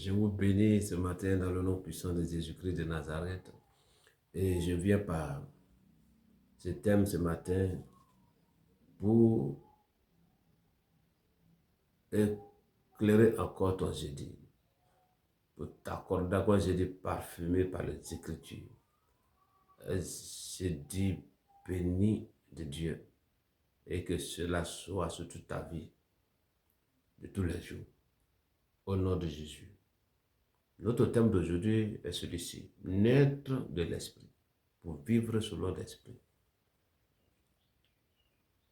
Je vous bénis ce matin dans le nom puissant de Jésus-Christ de Nazareth. Et je viens par ce thème ce matin pour éclairer encore ton jeudi. Pour t'accorder un jeudi parfumé par les Écritures. Un jeudi béni de Dieu. Et que cela soit sur toute ta vie de tous les jours. Au nom de Jésus. Notre thème d'aujourd'hui est celui-ci. Naître de l'esprit. Pour vivre selon l'esprit.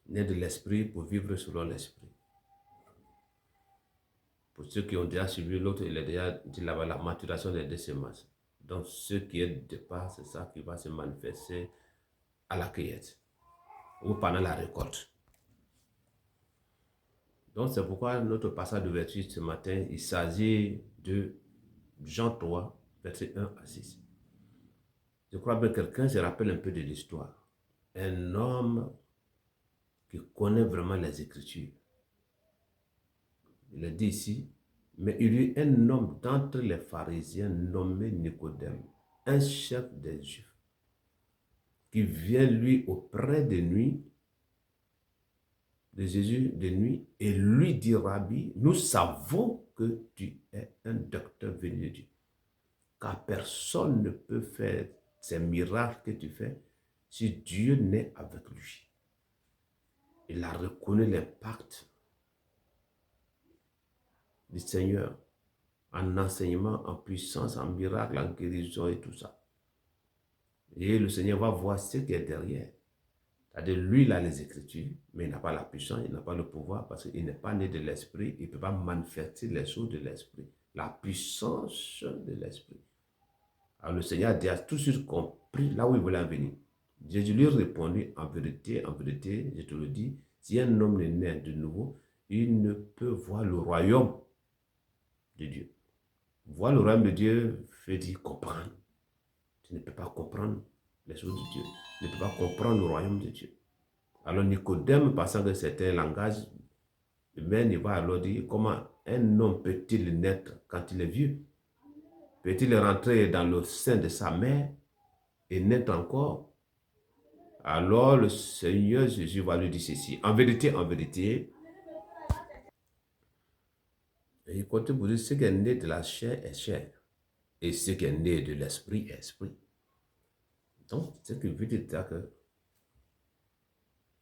Naître de l'esprit pour vivre selon l'esprit. Pour ceux qui ont déjà suivi l'autre, il a déjà dit là-bas la maturation des deux semences. Donc ce qui est de départ, c'est ça qui va se manifester à la cueillette ou pendant la récolte. Donc c'est pourquoi notre passage d'ouverture ce matin, il s'agit de Jean 3, verset 1 à 6. Je crois bien que quelqu'un se rappelle un peu de l'histoire. Un homme qui connaît vraiment les Écritures. Il est dit ici, mais il y eut un homme d'entre les pharisiens nommé Nicodème, un chef des Juifs, qui vient lui auprès de nuit, de Jésus de nuit, et lui dit, Rabbi, nous savons que tu es un docteur venu de Dieu, car personne ne peut faire ces miracles que tu fais si Dieu n'est avec lui. Il a reconnu l'impact du Seigneur en enseignement, en puissance, en miracle, en guérison et tout ça. Et le Seigneur va voir ce qui est derrière. C'est-à-dire, lui, il a les Écritures, mais il n'a pas la puissance, il n'a pas le pouvoir, parce qu'il n'est pas né de l'Esprit, il ne peut pas manifester les choses de l'Esprit. La puissance de l'Esprit. Alors le Seigneur a tout de suite compris là où il voulait en venir. Jésus lui répondit, en vérité, je te le dis, si un homme est né de nouveau, il ne peut voir le royaume de Dieu. Voir le royaume de Dieu veut dire comprendre. Tu ne peux pas comprendre les choses de Dieu. Tu ne peux pas comprendre le royaume de Dieu. Alors Nicodème, pensant que c'était un langage humain, il va alors dire comment un homme peut-il naître quand il est vieux? Peut-il rentrer dans le sein de sa mère et naître encore? Alors le Seigneur Jésus va lui dire ceci. En vérité, et il continue pour dire, ce qui est né de la chair est chair. Et ce qui est né de l'esprit est esprit. Donc, ce qui veut dire que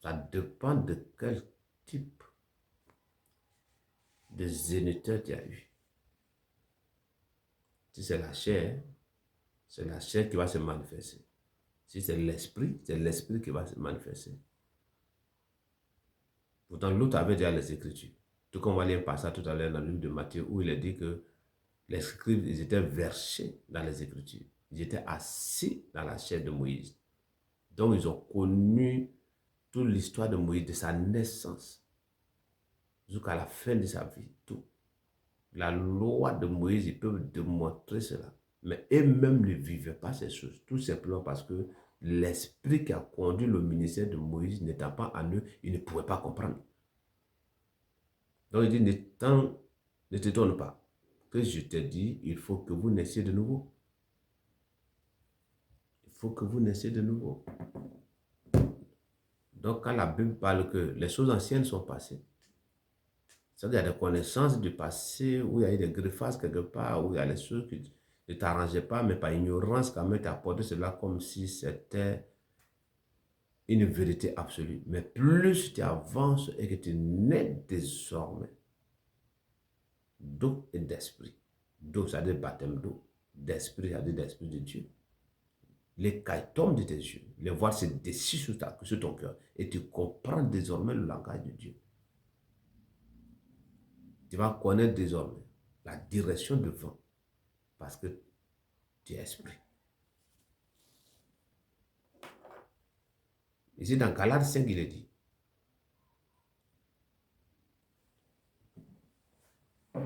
ça dépend de quel type de géniteur tu as eu. Si c'est la chair qui va se manifester. Si c'est l'esprit qui va se manifester. Pourtant, l'autre avait déjà les Écritures. Tout comme on va lire un passage tout à l'heure dans le livre de Matthieu où il est dit que les scribes, ils étaient versés dans les Écritures. Ils étaient assis dans la chair de Moïse. Donc, ils ont connu toute l'histoire de Moïse, de sa naissance jusqu'à la fin de sa vie, tout. La loi de Moïse, ils peuvent démontrer cela. Mais eux-mêmes ne vivaient pas ces choses, tout simplement parce que l'esprit qui a conduit le ministère de Moïse n'étant pas en eux, ils ne pouvaient pas comprendre. Donc il dit, ne t'étonne pas que je te dis, il faut que vous naissiez de nouveau. Il faut que vous naissiez de nouveau. Donc quand la Bible parle que les choses anciennes sont passées, c'est-à-dire qu'il y a des connaissances du passé, où il y a eu des greffages quelque part, où il y a des choses qui ne t'arrangeaient pas, mais par ignorance, quand même, tu as apporté cela comme si c'était une vérité absolue. Mais plus tu avances et que tu nais désormais d'eau et d'esprit. D'eau, ça veut dire baptême d'eau. D'esprit, ça veut dire d'esprit de Dieu. Les cailles tombent de tes yeux. Les voiles se déchirent sur ton cœur. Et tu comprends désormais le langage de Dieu. Tu vas connaître désormais la direction de vent. Parce que tu es esprit. Ici, dans Galates 5, il est dit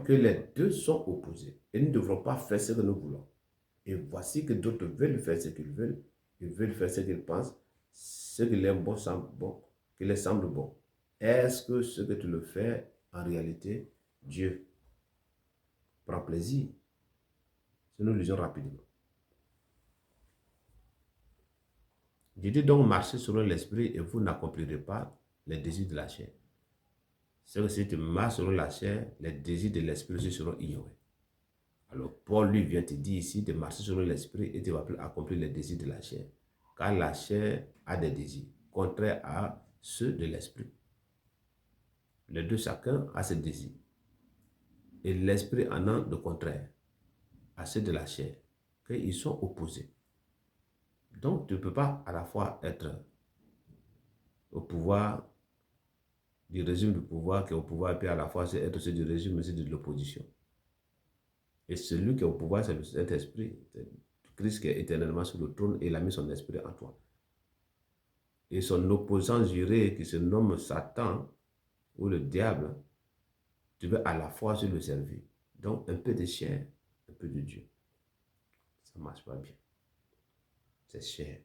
que les deux sont opposés. Et nous ne devrons pas faire ce que nous voulons. Et voici que d'autres veulent faire ce qu'ils veulent. Ils veulent faire ce qu'ils pensent. Ce qui leur bon semble bon. Qui leur semble bon. Est-ce que ce que tu le fais, en réalité, Dieu prend plaisir? Si nous lisons rapidement. Je dis donc, marchez selon l'esprit et vous n'accomplirez pas les désirs de la chair. C'est que si tu marches selon la chair, les désirs de l'esprit seront ignorés. Alors, Paul lui vient te dire ici de marcher selon l'esprit et tu vas accomplir les désirs de la chair. Car la chair a des désirs, contraires à ceux de l'esprit. Les deux, chacun a ses désirs. Et l'esprit en a de contraire à ceux de la chair, qu'ils sont opposés. Donc, tu ne peux pas à la fois être au pouvoir du régime du pouvoir qui est au pouvoir, et puis à la fois être aussi du régime, mais aussi de l'opposition. Et celui qui est au pouvoir, c'est le Saint-Esprit. C'est Christ qui est éternellement sur le trône et il a mis son esprit en toi. Et son opposant juré, qui se nomme Satan, ou le diable, tu veux à la fois se le servir. Donc, un peu de chair, un peu de Dieu. Ça ne marche pas bien. C'est chair.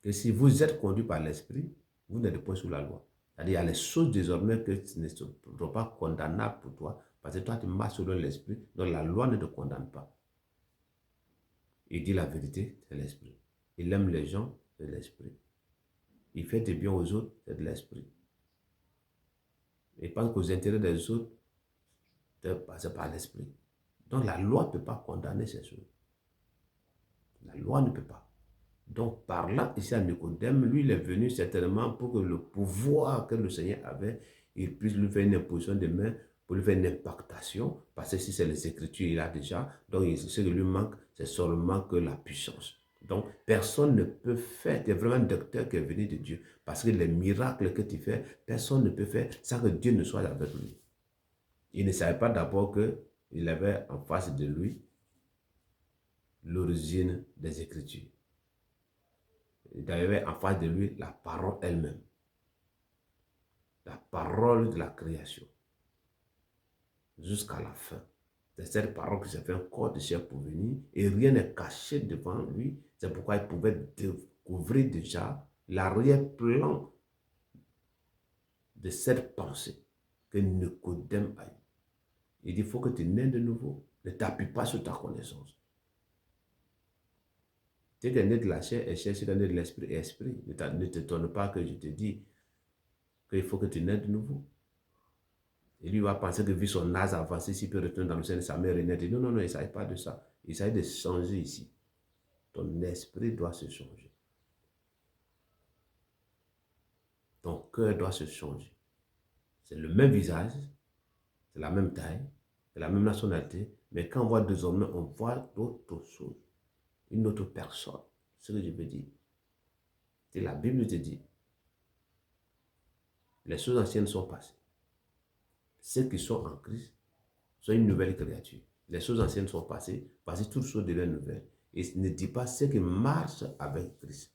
Que si vous êtes conduit par l'esprit, vous n'êtes pas sous la loi. C'est-à-dire, il y a les choses désormais que ce ne seront pas condamnables pour toi, parce que toi, tu marches selon l'esprit, donc la loi ne te condamne pas. Il dit la vérité, c'est l'esprit. Il aime les gens, c'est l'esprit. Il fait du bien aux autres, c'est de l'esprit. Il pense qu'aux intérêts des autres, c'est par l'esprit. Donc la loi ne peut pas condamner ces choses. La loi ne peut pas. Donc par là, ici à Nicodème, lui, il est venu certainement pour que le pouvoir que le Seigneur avait, il puisse lui faire une imposition de main, pour lui faire une impactation, parce que si c'est les Écritures, il a déjà. Donc ce qui lui manque, c'est seulement que la puissance. Donc personne ne peut faire, tu es vraiment un docteur qui est venu de Dieu, parce que les miracles que tu fais, personne ne peut faire sans que Dieu ne soit avec lui. Il ne savait pas d'abord qu'il avait en face de lui l'origine des Écritures. Il avait en face de lui la parole elle-même. La parole de la création. Jusqu'à la fin. C'est cette parole qui s'est fait un corps de chair pour venir et rien n'est caché devant lui. C'est pourquoi il pouvait découvrir déjà l'arrière-plan de cette pensée que Nicodème a eu. Il dit, il faut que tu naisses de nouveau. Ne t'appuie pas sur ta connaissance. Tu es né de la chair et chair, tu es né de l'esprit et esprit. Ne t'étonne pas que je te dis qu'il faut que tu naisses de nouveau. Et lui va penser que vu son âge avancé, s'il peut retourner dans le sein de sa mère et naître. Non, non, non, il ne s'agit pas de ça. Il s'agit de changer ici. Ton esprit doit se changer. Ton cœur doit se changer. C'est le même visage, c'est la même taille, c'est la même nationalité, mais quand on voit désormais, on voit d'autres choses. Une autre personne. C'est ce que je veux dire. Et la Bible te dit, les choses anciennes sont passées. Ceux qui sont en Christ sont une nouvelle créature. Les choses anciennes sont passées, parce que toutes choses deviennent nouvelles. Et ne dit pas ceux qui marchent avec Christ.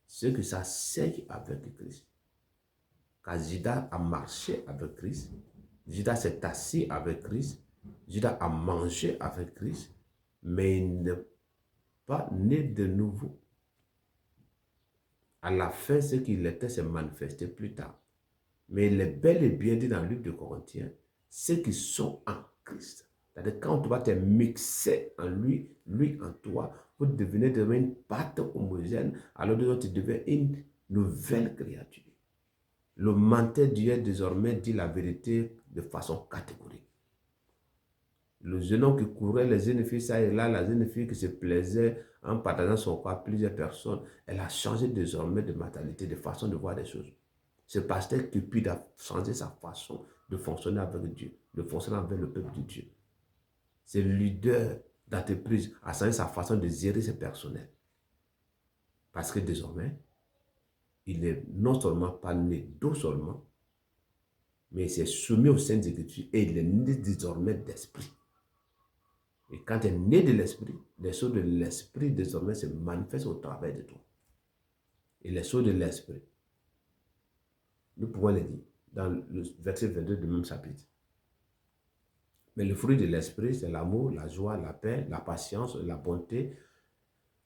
Ceux qui s'asseyent avec Christ. Car Judas a marché avec Christ. Judas s'est assis avec Christ. Judas a mangé avec Christ. Mais il n'est pas né de nouveau. À la fin, ce qu'il était s'est manifesté plus tard. Mais il est bel et bien dit dans le livre de Corinthiens, ceux qui sont en Christ. C'est-à-dire quand tu vas te mixer en lui, lui en toi, vous devenez une pâte homogène, alors tu deviens une nouvelle créature. Le menteur d'hier désormais dit la vérité de façon catégorique. Le jeune homme qui courait les jeunes filles, ça et là, la jeune fille qui se plaisait en partageant son corps à plusieurs personnes, elle a changé désormais de mentalité, de façon de voir les choses. Ce pasteur cupide a changé sa façon de fonctionner avec Dieu, de fonctionner avec le peuple de Dieu. Ce leader d'entreprise a changé sa façon de gérer ses personnels. Parce que désormais, il n'est non seulement pas né d'eau seulement, mais il s'est soumis aux saintes écritures et il est né désormais d'esprit. Et quand tu es né de l'esprit, les choses de l'esprit désormais se manifestent au travers de toi. Et les choses de l'esprit, nous pouvons les dire dans le verset 22 du même chapitre. Mais le fruit de l'esprit, c'est l'amour, la joie, la paix, la patience, la bonté,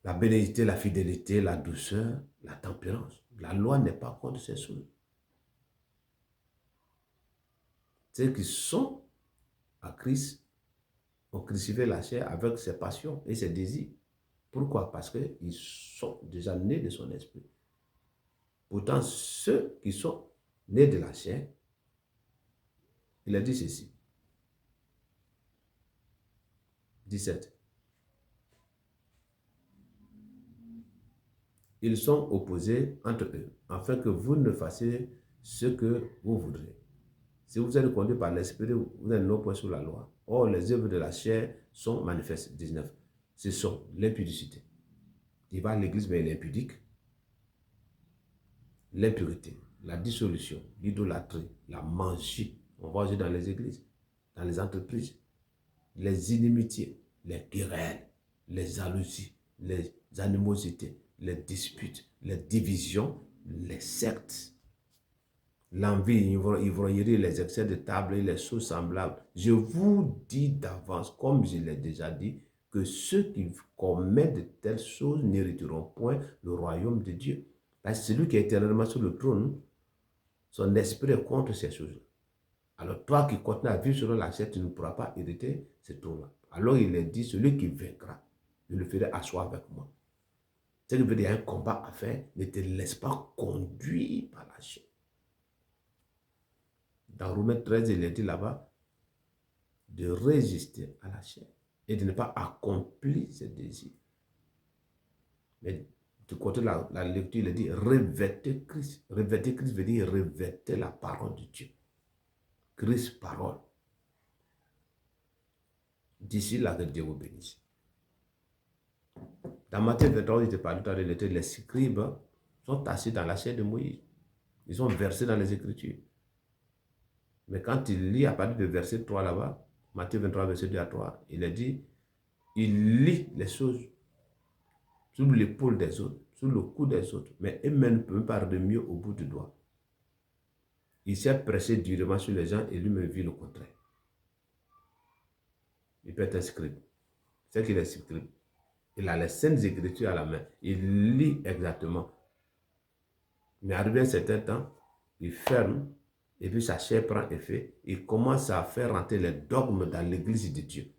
la bénédiction, la fidélité, la douceur, la tempérance. La loi n'est pas contre ces choses. Ceux qui sont à Christ ont crucifié la chair avec ses passions et ses désirs. Pourquoi? Parce qu'ils sont déjà nés de son esprit. Pourtant, ceux qui sont nés de la chair, il a dit ceci. 17. Ils sont opposés entre eux, afin que vous ne fassiez ce que vous voudrez. Si vous êtes conduit par l'esprit, vous êtes non point sous la loi. Or, les œuvres de la chair sont manifestes. 19. Ce sont l'impudicité. Il va à l'église, mais il est impudique. L'impureté, la dissolution, l'idolâtrie, la magie. On voit aussi dans les églises, dans les entreprises. Les inimitiés, les querelles, les jalousies, les animosités, les disputes, les divisions, les sectes, l'envie, l'ivrognerie, les excès de table et les choses semblables. Je vous dis d'avance, comme je l'ai déjà dit, que ceux qui commettent de telles choses n'hériteront point le royaume de Dieu. Parce que celui qui est éternellement sur le trône, son esprit est contre ces choses-là. Alors toi qui continues à vivre selon la chair, tu ne pourras pas hériter ce trône-là. Alors il est dit, celui qui vaincra, je le ferai asseoir avec moi. Ce qui veut dire, il y a un combat à faire, ne te laisse pas conduire par la chair. Dans Romains 13, il est dit là-bas, de résister à la chair et de ne pas accomplir ses désirs. Mais du côté de la lecture, il est dit, revêtez Christ. Revêtez Christ veut dire revêtez la parole de Dieu. Christ, parole. D'ici là, que Dieu vous bénisse. Dans Matthieu 23, il te parle tout à l'heure, les scribes sont assis dans la chair de Moïse. Ils sont versés dans les Écritures. Mais quand il lit à partir du verset 3 là-bas, Matthieu 23, verset 2 à 3, il a dit, il lit les choses sous l'épaule des autres, sous le cou des autres, mais eux-mêmes ne peuvent pas remuer au bout du doigt. Il s'est pressé durement sur les gens et lui-même vit le contraire. Il peut être un scribe. C'est qu'il est scribe. Il a les saintes écritures à la main. Il lit exactement. Mais arrivé un certain temps, il ferme et puis sa chair prend effet. Il commence à faire rentrer les dogmes dans l'église de Dieu.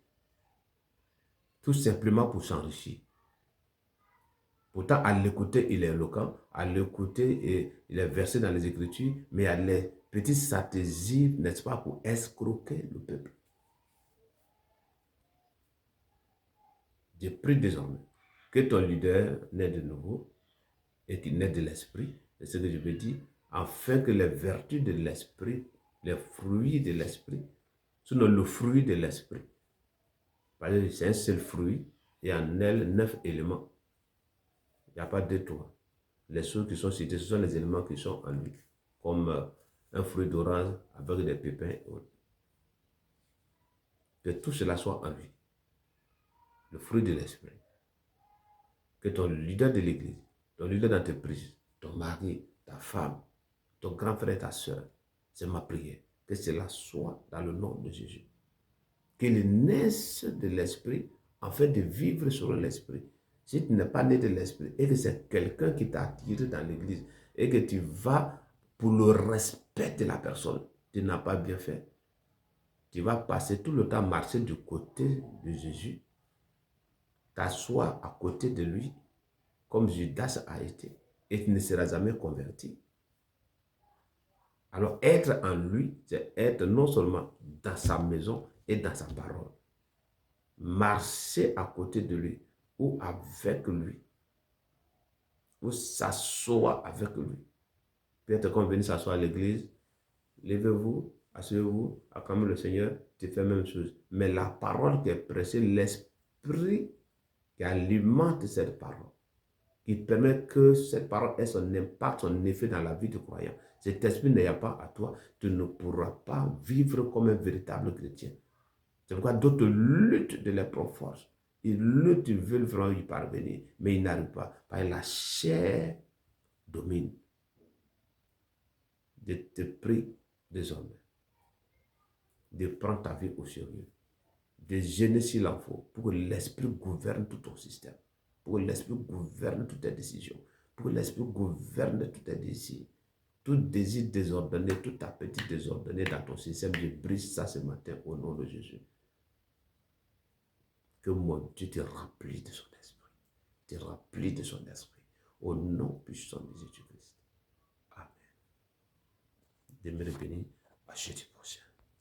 Tout simplement pour s'enrichir. Pourtant, à l'écouter, il est éloquent. À l'écouter, il est versé dans les Écritures. Mais il y a les petites stratégies, n'est-ce pas, pour escroquer le peuple. Je prie désormais que ton leader naît de nouveau et qu'il naît de l'esprit. C'est ce que je veux dire. Afin que les vertus de l'esprit, les fruits de l'esprit, sinon le fruit de l'esprit. C'est un seul fruit et en elle 9 éléments. Il n'y a pas de toi. Les choses qui sont citées, ce sont les éléments qui sont en lui. Comme un fruit d'orange avec des pépins et autres. Que tout cela soit en lui. Le fruit de l'esprit. Que ton leader de l'église, ton leader d'entreprise, ton mari, ta femme, ton grand frère, ta soeur, c'est ma prière. Que cela soit dans le nom de Jésus. Qu'il naisse de l'esprit afin de vivre selon l'esprit. Si tu n'es pas né de l'esprit et que c'est quelqu'un qui t'a attiré dans l'église et que tu vas pour le respect de la personne, tu n'as pas bien fait. Tu vas passer tout le temps marcher du côté de Jésus, t'asseoir à côté de lui, comme Judas a été, et tu ne seras jamais converti. Alors être en lui, c'est être non seulement dans sa maison et dans sa parole. Marcher à côté de lui ou avec lui, ou s'asseoir avec lui. Peut-être qu'on vient s'asseoir à l'église, levez-vous, asseyez-vous, acclamez le Seigneur, tu fais la même chose. Mais la parole qui est prêchée, l'esprit qui alimente cette parole, qui permet que cette parole ait son impact, son effet dans la vie du croyant. Cet esprit n'ayant pas à toi, tu ne pourras pas vivre comme un véritable chrétien. C'est pourquoi d'autres luttent de leurs propres forces. Ils luttent, ils veulent vraiment y parvenir, mais ils n'arrivent pas. Parce que la chair domine. Je te prie désormais de prendre ta vie au sérieux, de gêner s'il en faut, pour que l'esprit gouverne tout ton système, pour que l'esprit gouverne toutes tes décisions, pour que l'esprit gouverne tous tes désirs. Tout désir désordonné, tout appétit désordonné dans ton système, je brise ça ce matin au nom de Jésus. que mon Dieu te remplit de son esprit. Te remplit de son esprit. Au nom puissant de Jésus-Christ. Amen. Demeurez bénis. À jeudi prochain.